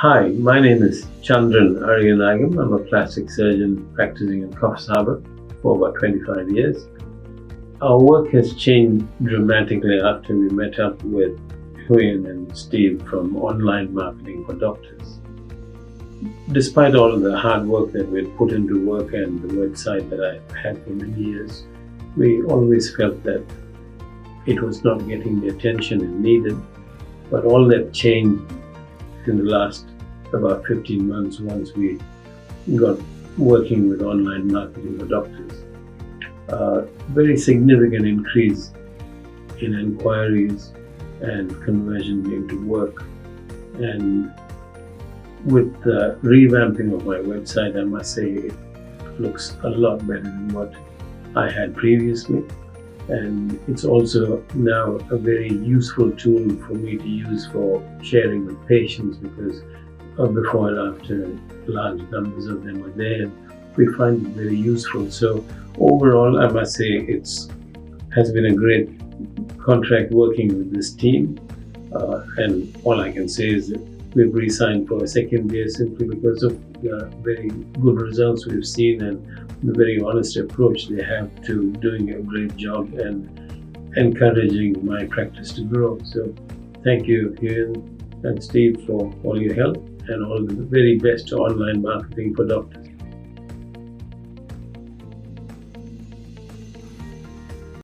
Hi, my name is Chandran Arianayagam. I'm a plastic surgeon practicing in Coffs Harbour for about 25 years. Our work has changed dramatically after we met up with Huyen and Steve from Online Marketing for Doctors. Despite all of the hard work that we'd put into work and the website that I've had for many years, we always felt that it was not getting the attention it needed. But all that changed in the last about 15 months once we got working with Online Marketing for Doctors. Very significant increase in inquiries and conversion into work. And with the revamping of my website, I must say it looks a lot better than what I had previously. And it's also now a very useful tool for me to use for sharing with patients, because before and after large numbers of them are there, we find it very useful. So overall, I must say has been a great contract working with this team. And all I can say is that we've re-signed for a second year simply because of the very good results we've seen and the very honest approach they have to doing a great job and encouraging my practice to grow. So thank you, Huyen and Steve, for all your help, and all the very best to Online Marketing for Doctors.